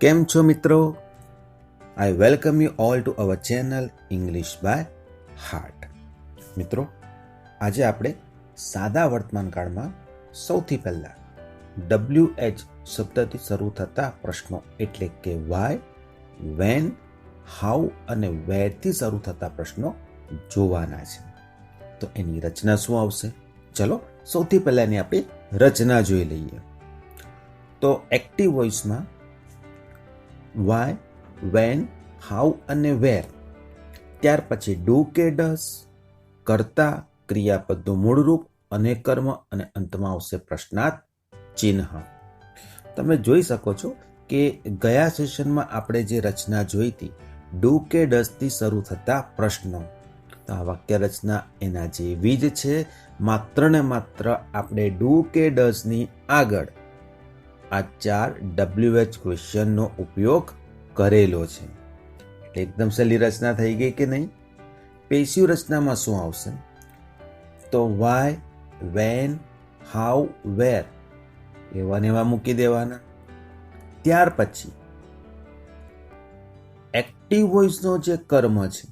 કેમ છો મિત્રો? I welcome you all to our channel English by heart. મિત્રો, આજે આપણે સાદા વર્તમાનકાળમાં સૌથી પહેલા WH શબ્દથી શરૂ થતા પ્રશ્નો એટલે કે વાય, વેન, હાઉ અને વેરથી શરૂ થતા પ્રશ્નો જોવાના છે. તો એની રચના શું આવશે? ચલો સૌથી પહેલા એની આપણે રચના જોઈ લઈએ. તો એક્ટિવ વોઇસમાં વાય, વેન, હાઉ અને વેર, ત્યાર પછી ડુ કે ડસ, કર્તા, ક્રિયાપદનું મૂળ રૂપ અને કર્મ અને અંતમાં આવશે પ્રશ્નાર્થ ચિહ્ન. તમે જોઈ શકો છો કે ગયા સેશનમાં આપણે જે રચના જોઈ હતી ડુ કે ડસ થી શરૂ થતા પ્રશ્નો, તો આ વાક્ય રચના એના જેવી જ છે, માત્ર ને માત્ર આપણે ડુ કે ડસ ની આગળ આ 4 WH ક્વેશ્ચનનો ઉપયોગ કરેલો છે. એટલે એકદમ સહેલી રચના થઈ ગઈ કે નહીં? પેસિવ રચનામાં શું આવશે? તો વાય, વેન, હાઉ, વેર એવા ને એવા મૂકી દેવાના. ત્યાર પછી એક્ટિવ વોઇસનો જે કર્મ છે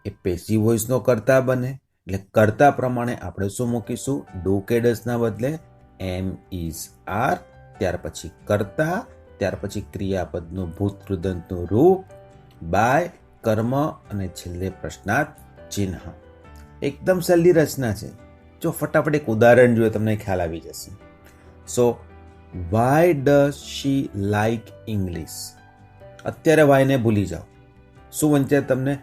એ પેસિવ વોઇસનો કર્તા બને, એટલે કર્તા પ્રમાણે આપણે શું મૂકીશું? ડુ કે ડસ ના બદલે એમ ઇઝ આર, ત્યાર પછી કર્તા, ત્યાર પછી ક્રિયાપદનું ભૂત કૃદંતનું રૂપ, બાય, કર્મ અને છેલ્લે પ્રશ્નાર્થ ચિહ્ન. એકદમ સહેલી રચના છે. જો ફટાફટ એક ઉદાહરણ જોઈએ તમને ખ્યાલ આવી જશે. So why does she like English? અત્યારે વાયને ભૂલી જાઓ. શું વંચાય તમને?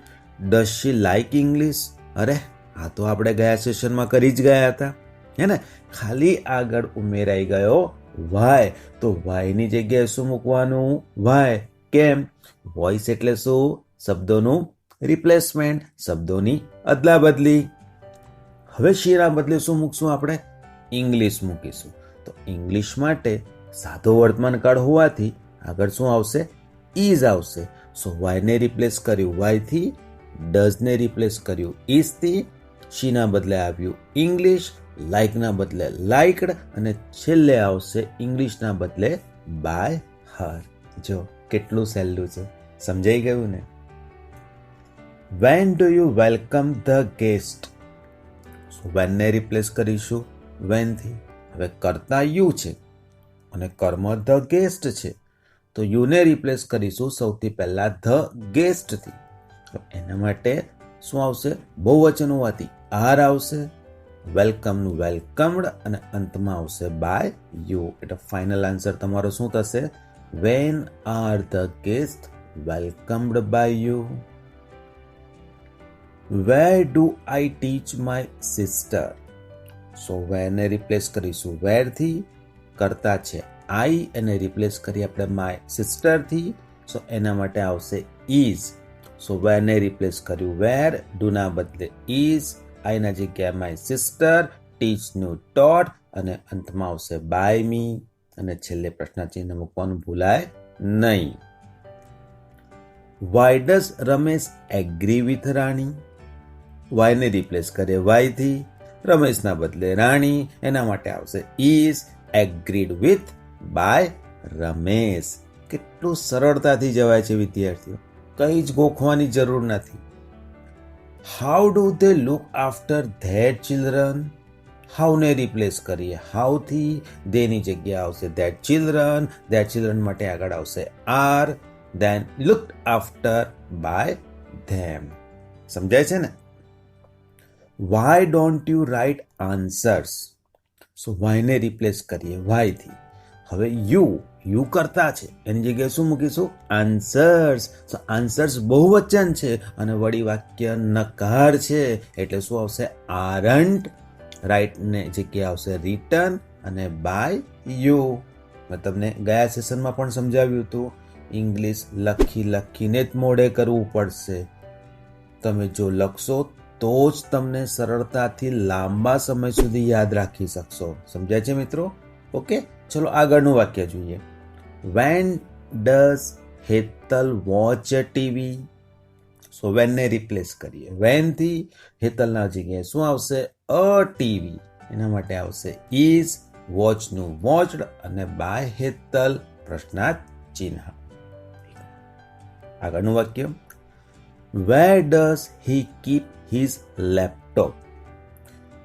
Does she like English? અરે આ તો આપણે ગયા સેશનમાં કરી જ ગયા હતા, હે ને? ખાલી આગળ ઉમેરાઈ ગયો વાય, તો વાયની જગ્યાએ શું મૂકવાનું? વાય. કેમ? વોઇસ એટલે શું? શબ્દોનું રિપ્લેસમેન્ટ, શબ્દોની અદલા બદલી. હવે શીના બદલે શું મૂકશું આપણે? ઇંગ્લિશ મૂકીશું. તો ઇંગ્લિશ માટે સાદો વર્તમાન કાળ હોવાથી આગળ શું આવશે? ઇઝ આવશે. સો વાયને રિપ્લેસ કર્યું વાય થી, ડઝ ને રિપ્લેસ કર્યું ઇઝ થી, શીના બદલે આવ્યું ઇંગ્લિશ, લાઈકના બદલે લાઇકડ અને છેલ્લે આવશે ઇંગ્લિશના બદલે બાય હર. જો કેટલું સહેલું છે, સમજાઈ ગયું ને? When do you welcome the guest? વેનને રિપ્લેસ કરીશું વેન થી. હવે કર્તા યુ છે અને કર્મ ધ ગેસ્ટ છે, તો યુને રિપ્લેસ કરીશું સૌથી પહેલા ધ ગેસ્ટ થી. તો એના માટે શું આવશે? બહુવચન હોવાથી આર આવશે. વેલકમનું વેલકમ્ડ અને અંતમાં આવશે બાય યુ. એટલે ફાઇનલ આન્સર તમારો શું થશે? When are the guest welcomed by you? Where do I teach my sister? So વેરને રિપ્લેસ કરીશું વેર થી, કરતા છે આઈ અને રિપ્લેસ કરી આપણે માય સિસ્ટર થી, સો એના માટે આવશે ઇઝ. સો વેરને રિપ્લેસ કર્યું વેર, ડુ ના બદલે ઇઝ, આઈના જગ્યાએ માય સિસ્ટર, ટીચ નું ટોટ અને અંતમાં આવશે બાય મી અને છેલ્લે પ્રશ્ન ચિહ્ન મૂકવાનું ભૂલાય નહીં. Why does Ramesh agree with Rani? વાયને રિપ્લેસ કરે વાય થી, રમેશના બદલે રાણી, એના માટે આવશે is agreed with by Ramesh. કેટલું સરળતાથી જવાય છે વિદ્યાર્થીઓ, કઈ જ ગોખવાની જરૂર નથી. How do they look after their children? હાઉને રિપ્લેસ કરીએ હાઉ થી, ધેની જગ્યાએ આવશે ધેટ ચિલ્ડ્રન, ધેટ ચિલ્ડ્રન માટે આગળ આવશે are, then looked after by them. સમજાય છે ને? Why don't you write answers? So વાયને રિપ્લેસ કરીએ વાય થી. હવે યુ કરતા છે, એની જગ્યાએ શું મૂકીશું? આન્સર્સ. સો આન્સર્સ બહુવચન છે અને વળી વાક્ય નકાર છે, એટલે શું આવશે? આરન્ટ. રાઇટ ને જગ્યાએ આવશે રિટર્ન અને બાય યુ. મેં તમને ગયા સેશનમાં પણ સમજાવ્યું હતું, ઇંગ્લિશ લખીને જ મોઢે કરવું પડશે. તમે જો લખશો તો જ તમને સરળતાથી લાંબા સમય સુધી યાદ રાખી શકશો. સમજાય છે મિત્રો? ઓકે, ચલો આગળનું વાક્ય જોઈએ. When does Hetal watch TV? So વેનને રિપ્લેસ કરીએ વેન થી, હેતલના જગ્યાએ શું આવશે? અ ટીવી, એના માટે આવશે ઇઝ, વોચનું વોચડ અને બાય હેતલ પ્રશ્નાર્થ ચિહ્ન. આગળનું વાક્ય, where does he keep his laptop?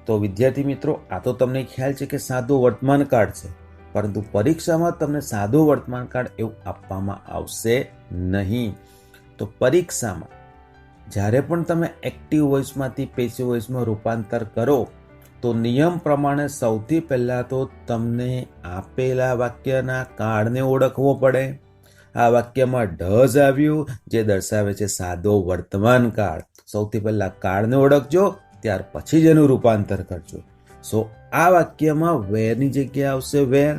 તો વિદ્યાર્થી મિત્રો, આ તો તમને ખ્યાલ છે કે સાદું વર્તમાન કાળ છે, પરંતુ પરીક્ષામાં તમને સાદું વર્તમાન કાળ એવું આપવામાં આવશે નહીં. તો પરીક્ષામાં જ્યારે પણ તમે એક્ટિવ વોઇસમાંથી પેસિવ વોઇસમાં રૂપાંતર કરો તો નિયમ પ્રમાણે સૌથી પહેલાં તો તમને આપેલા વાક્યના કાળને ઓળખવો પડે. આ વાક્યમાં ડઝ આવ્યું, જે દર્શાવે છે સાદો વર્તમાન કાળ. સૌથી પહેલાં કાળને ઓળખજો, ત્યાર પછી જ એનું રૂપાંતર કરજો. સો આ વાક્યમાં વેરની જગ્યાએ આવશે વેર,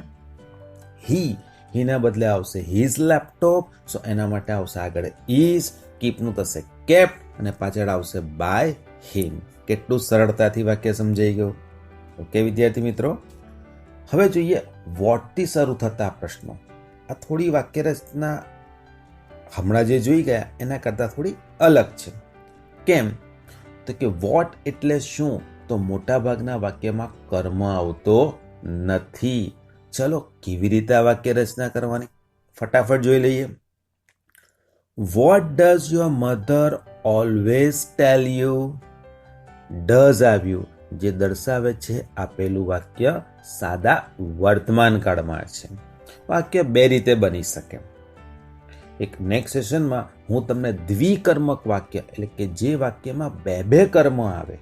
હીના બદલે આવશે હિઝ લેપટોપ. સો એના માટે આવશે આગળ ઇઝ, કીપનું થશે કેપ્ટ અને પાછળ આવશે બાય હિમ. કેટલું સરળતાથી વાક્ય સમજાઈ ગયું. ઓકે વિદ્યાર્થી મિત્રો, હવે જોઈએ વોટથી શરૂ થતા પ્રશ્નો. આ થોડી વાક્ય રચના હમણાં જે જોઈ ગયા એના કરતાં થોડી અલગ છે. કેમ? તો કે વોટ એટલે શું? તો મોટાભાગના વાક્યમાં કર્મ આવતો નથી. ચલો કેવી રીતે આ વાક્ય રચના કરવાની ફટાફટ જોઈ લઈએ. Vote does your mother always tell you? Does આવ્યું, જે દર્શાવે છે આપેલું વાક્ય સાદા વર્તમાન કાળમાં છે. વાક્ય બે રીતે બની શકે. એક નેક્સ્ટ સેશનમાં હું તમને દ્વિકર્મક વાક્ય એટલે કે જે વાક્યમાં બે કર્મ આવે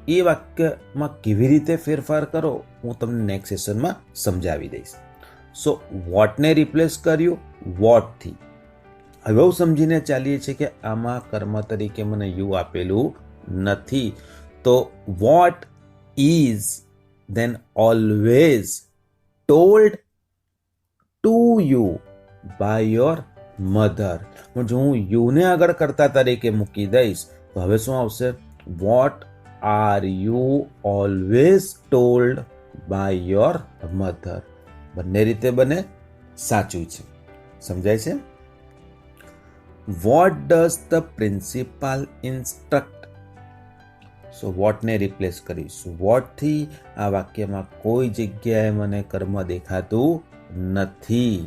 એ વાક્યમાં કેવી રીતે ફેરફાર કરો હું તમને નેક્સ્ટ સેશનમાં સમજાવી દઈશ. સો વોટને રિપ્લેસ કર્યું વોટથી. હવે હું સમજીને ચાલીએ છીએ કે આમાં કર્મ તરીકે મને યુ આપેલું નથી. તો what is then always told to you by your mother. જો હું યુને આગળ કર્તા તરીકે મૂકી દઈશ તો હવે શું આવશે? What are you always told by your mother. બંને રીતે બને, સાચું છે. સમજાય છે? What does the principal instruct? So વોટને રિપ્લેસ કરીશું વોટથી. આ વાક્યમાં કોઈ જગ્યાએ મને કર્મ દેખાતું નથી,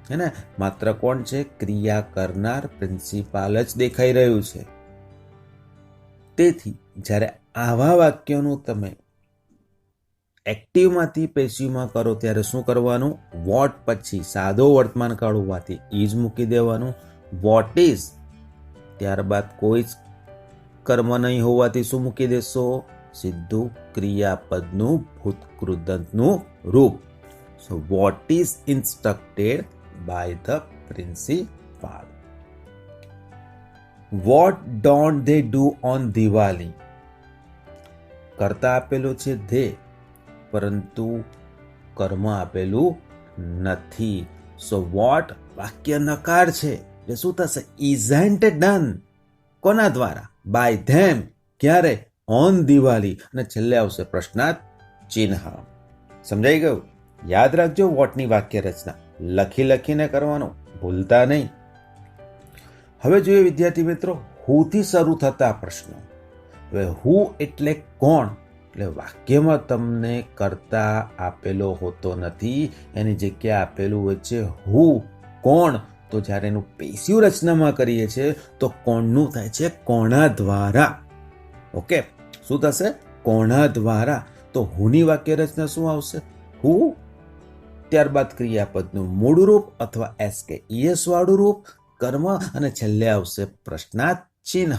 હે ને? માત્ર કોણ છે? ક્રિયા કરનાર પ્રિન્સિપાલ જ દેખાઈ રહ્યું છે. તેથી જ્યારે આવા વાક્યોનું તમે એક્ટિવમાંથી પેસિવમાં કરો ત્યારે શું કરવાનું? વોટ પછી સાદો વર્તમાન કાળ હોવાથી ઇઝ મૂકી દેવાનું. વોટ ઇઝ, ત્યારબાદ કોઈ જ કર્મ નહીં હોવાથી શું મૂકી દેશો? સીધું ક્રિયાપદનું ભૂતકૃદંતનું રૂપ. So what is instructed by the principal. What don't they do on Diwali? કર્તા આપેલો છે ધે, પરંતુ કર્મ આપેલું નથી. સો વોટ વાક્ય નકાર છે એટલે શું થશે? Isn't done. કોના દ્વારા? By them. ક્યારે? ઓન દિવાળી. અને છેલ્લે આવશે પ્રશ્નાર્થ ચિહ્ન. સમજાઈ ગયું? યાદ રાખજો વોટની વાક્ય રચના લખીને કરવાનું ભૂલતા નહીં. હવે જોઈએ વિદ્યાર્થી મિત્રો હુથી શરૂ થતા પ્રશ્નો. હવે હુ એટલે કોણ? એટલે વાક્યમાં તમને કર્તા આપેલો હોતો નથી, એની જગ્યાએ આપેલું હોય છે હુ, કોણ. તો જ્યારે એનું પેસિવ રચનામાં કરીએ છીએ તો કોણનું થાય છે કોના દ્વારા. ઓકે, શું થશે? કોના દ્વારા. તો હુની વાક્ય રચના શું આવશે? હુ, ત્યારબાદ ક્રિયાપદનું મૂળ રૂપ અથવા એસ કે ઈએસ વાળું રૂપ, કર્મ અને છેલ્લે આવશે પ્રશ્નાર્થ ચિહ્ન.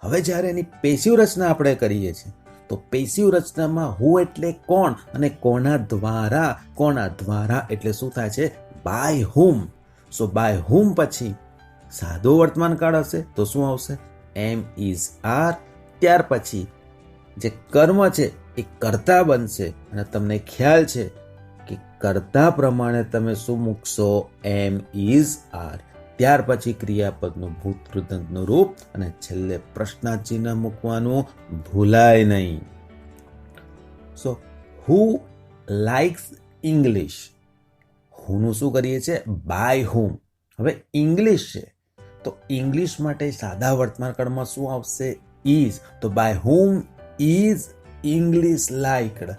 હવે જ્યારે એની પેસિવ રચના આપણે કરીએ છીએ તો પેસિવ રચનામાં હુ એટલે કોણ અને કોના દ્વારા. કોના દ્વારા એટલે શું થાય છે? By whom. સો બાય હુમ પછી સાદો વર્તમાન કાળ હશે તો શું આવશે? એમ ઇઝ આર. ત્યાર પછી જે કર્મ છે એ કર્તા બનશે અને તમને ખ્યાલ છે કે કર્તા પ્રમાણે તમે શું મૂકશો? એમ ઇઝ આર. ત્યાર પછી ક્રિયાપદનું ભૂતકૃદંતનું રૂપ અને છેલ્લે પ્રશ્નાર્થ ચિહ્ન મૂકવાનું ભૂલાય નહીં. સો હુ લાઇક્સ ઇંગ્લિશ? હુનું શું કરીએ છીએ? By whom. હવે ઇંગ્લિશ છે તો ઇંગ્લિશ માટે સાદા વર્તમાન કાળમાં શું આવશે? ઇઝ. તો by whom is English liked.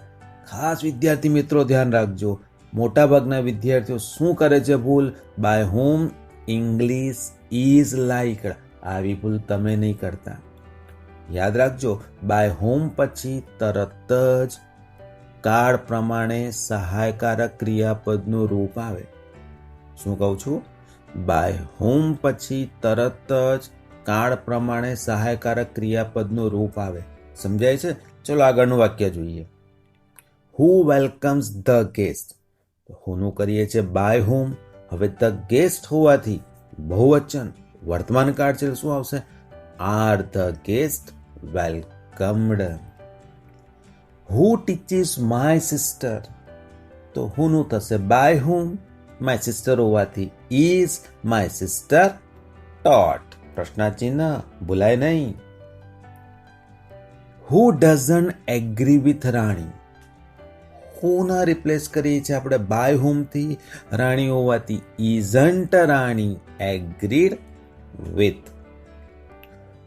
ખાસ વિદ્યાર્થી મિત્રો ધ્યાન રાખજો, મોટાભાગના વિદ્યાર્થીઓ શું કરે છે ભૂલ? By whom English is liked. આવી ભૂલ તમે નહીં કરતા. યાદ રાખજો, બાય હોમ પછી તરત જ કાળ પ્રમાણે સહાયકારક ક્રિયાપદનું રૂપ આવે. શું કહું છું? બાય હોમ પછી તરત જ કાળ પ્રમાણે સહાયકારક ક્રિયાપદનું રૂપ આવે. સમજાય છે? ચલો આગળનું વાક્ય જોઈએ. Who welcomes the guest. હુનું કરીએ છીએ બાય હોમ. હવે ધ ગેસ્ટ હોવાથી બહુવચન વર્તમાન કાળ છે, શું આવશે? Are the guest welcomed. Who teaches my sister. તો હુનું થશે બાય હોમ. માય સિસ્ટર હોવાથી ઇઝ માય સિસ્ટર ટોટ. પ્રશ્નાચિહ્ન ભૂલાય નહીં. Who doesn't agree with Rani. હુના રિપ્લેસ કરીએ છીએ આપણે બાય હોમથી. રાણી હોવાથી isn't Rani agreed with.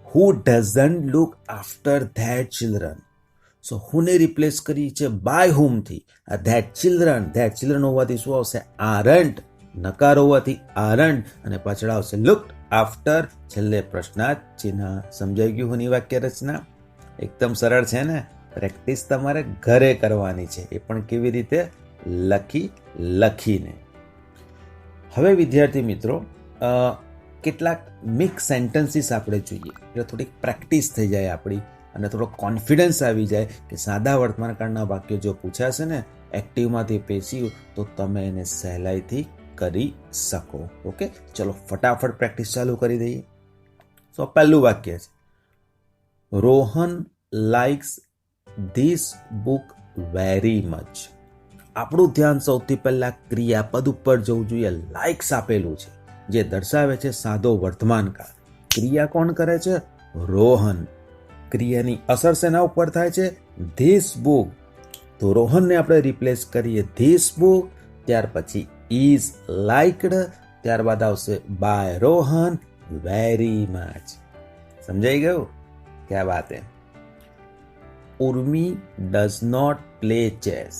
Who doesn't look after that children. So Huhne replace કરી છે બાય હોમથી. આ ધેટ ચિલ્ડ્રન હોવાથી શું આવશે? આરન્ટ. નકાર હોવાથી આરન્ટ અને પાછળ આવશે લુક આફ્ટર. છેલ્લે પ્રશ્નાર્થ ચિહ્ન. સમજાઈ ગયું હુની વાક્ય રચના? એકદમ સરળ છે ને? પ્રેક્ટિસ તમારે ઘરે કરવાની છે, એ પણ કેવી રીતે? લખીને. હવે વિદ્યાર્થી મિત્રો, કેટલાક મિક્સ સેન્ટેન્સીસ આપણે જોઈએ એટલે થોડીક પ્રેક્ટિસ થઈ જાય આપણી અને થોડો કોન્ફિડન્સ આવી જાય કે સાદા વર્તમાનકાળના વાક્યો જો પૂછાશે ને એક્ટિવમાંથી પેસિવ, તો તમે એને સહેલાઈથી કરી શકો. ઓકે, ચલો ફટાફટ પ્રેક્ટિસ ચાલુ કરી દઈએ. તો પહેલું વાક્ય છે, Rohan likes this book very much. આપણું ધ્યાન સૌથી પહેલા ક્રિયાપદ ઉપર જવું જોઈએ. લાઇક્સ આપેલું છે જે દર્શાવે છે સાદો વર્તમાનકાળ. ક્રિયા કોણ કરે છે? રોહન. ક્રિયાની અસર શેના ઉપર થાય છે? This book. તો રોહનને આપણે રિપ્લેસ કરીએ ધીસ બુક, ત્યાર પછી ઇઝ લાઇકડ, ત્યારબાદ આવશે બાય રોહન વેરી મચ. સમજાઈ ગયું? ક્યા વાત હે. Urmi does not play chess.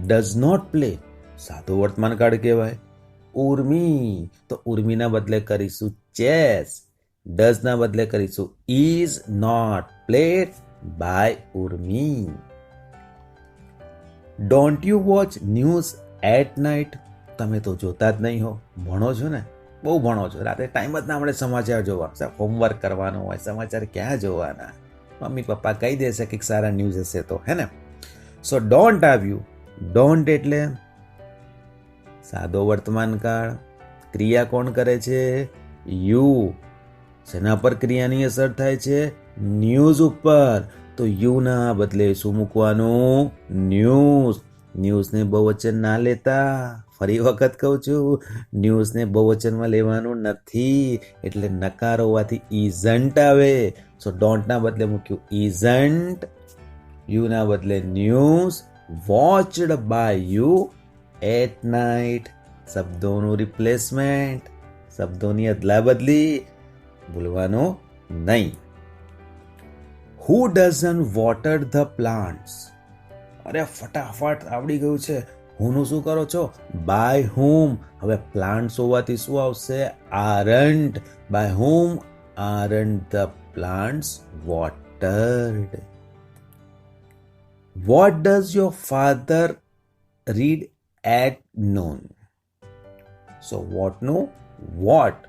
Does not play સાદો વર્તમાનકાળ કહેવાય. ઉર્મી, તો ઉર્મીના બદલે કરીશું ચેસ. ડઝ ના બદલે કરીશું is not played by Urmi. Don't you watch news at night. તમે તો જોતા જ નહીં હો, ભણો છો ને, બહુ ભણો છો. રાતે ટાઈમ જ ના મળે સમાચાર જોવા. હોમવર્ક કરવાનું હોય, સમાચાર ક્યાં જોવાના? મમ્મી પપ્પા કહી દેશે કે સારા ન્યૂઝ હશે તો, હે ને? સો ડોન્ટ આવ્યું. ડોન્ટ એટલે સાદો વર્તમાનકાળ. ક્રિયા કોણ કરે છે? યુ. શેના પર ક્રિયાની અસર થાય છે? ન્યૂઝ ઉપર. તો યુ ના બદલે શું મૂકવાનું? ન્યૂઝ. ન્યૂઝને બહુવચન ના લેતા. ફરી વખત કહું છું, ન્યૂઝને બહુવચનમાં લેવાનું નથી, એટલે નકાર હોવાથી ઇઝન્ટ આવે. સો ડોન્ટ ના બદલે મૂક્યું ઇઝન્ટ. યુ ના બદલે news. Watched by you at night. શબ્દોનું રિપ્લેસમેન્ટ, શબ્દોની અદલા બદલી ભૂલવાનું નહીં. Who doesn't water the plants. અરે ફટાફટ આવડી ગયું છે. હુંનું શું કરો છો? By whom. હવે પ્લાન્ટ્સ હોવાથી શું આવશે? Aren't. By whom aren't the plants watered. What does your father read at noon. So વોટનું વોટ.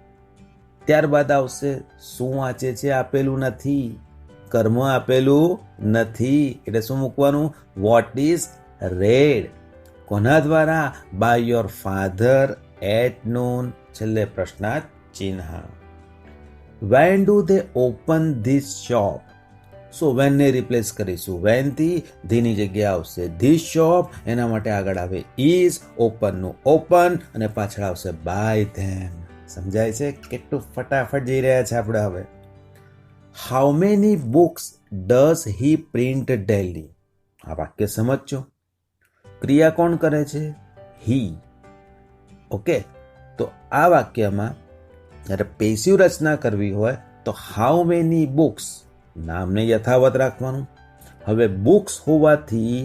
ત્યારબાદ આવશે શું વાંચે છે? આપેલું નથી. કર્મ આપેલું નથી, એટલે શું મૂકવાનું? What is read. કોના દ્વારા? By your father at noon. છેલ્લે પ્રશ્નાર્થ ચિહ્ન. When do they open this shop. So વેનને રિપ્લેસ કરીશું વેન થી. ધીની જગ્યા આવશે ધીસ શોપ. એના માટે આગળ આવે ઇઝ. ઓપનનું ઓપન અને પાછળ આવશે બાય ધેમ. સમજાય છે? કેટલું ફટાફટ જઈ રહ્યા છે આપણે હવે. How many books does he print daily. આ વાક્ય સમજજો. ક્રિયા કોણ કરે છે? હી. ઓકે, તો આ વાક્યમાં જ્યારે પેસિવ રચના કરવી હોય તો હાઉ મેની બુક્સ નામને યથાવત રાખવાનું. હવે બુક્સ હોવાથી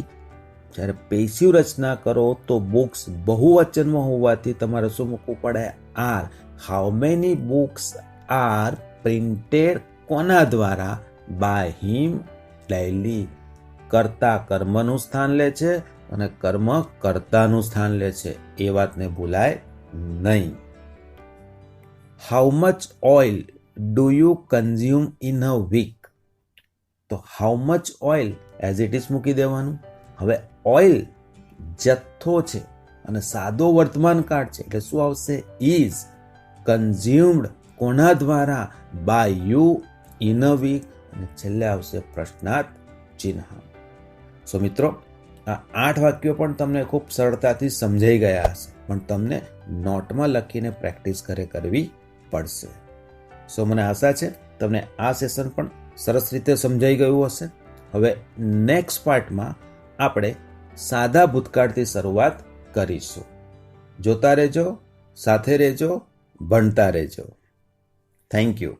જ્યારે પેસિવ રચના કરો તો બુક્સ બહુવચનમાં હોવાથી તમારે શું મૂકવું પડે? Are. How many books are printed કોના દ્વારા? By him daily. કર્તા કર્મનું સ્થાન લે છે અને કર્મ કર્તાનું સ્થાન લે છે, એ વાતને ભૂલાય નહીં. How much oil do you consume in a week? તો how much oil as it is મૂકી દેવાનું. હવે ઓઇલ જથ્થો છે અને સાદો વર્તમાન કાળ છે એટલે શું આવશે? ઇઝ. કન્ઝ્યુમ્ડ કોના દ્વારા? By you in a week. અને છેલ્લે આવશે પ્રશ્નાર્થ ચિહ્ન. સો મિત્રો, આ 8 વાક્યો પણ તમને ખૂબ સરળતાથી સમજાઈ ગયા હશે, પણ તમને નોટમાં લખીને પ્રેક્ટિસ કરવી પડશે. સો મને આશા છે તમને આ સેશન પણ સરસ રીતે સમજાઈ ગયું હશે. હવે નેક્સ્ટ પાર્ટમાં આપણે સાદા ભૂતકાળથી શરૂઆત કરીશું. જોતા રહેજો, સાથે રહેજો, ભણતા રહેજો. Thank you.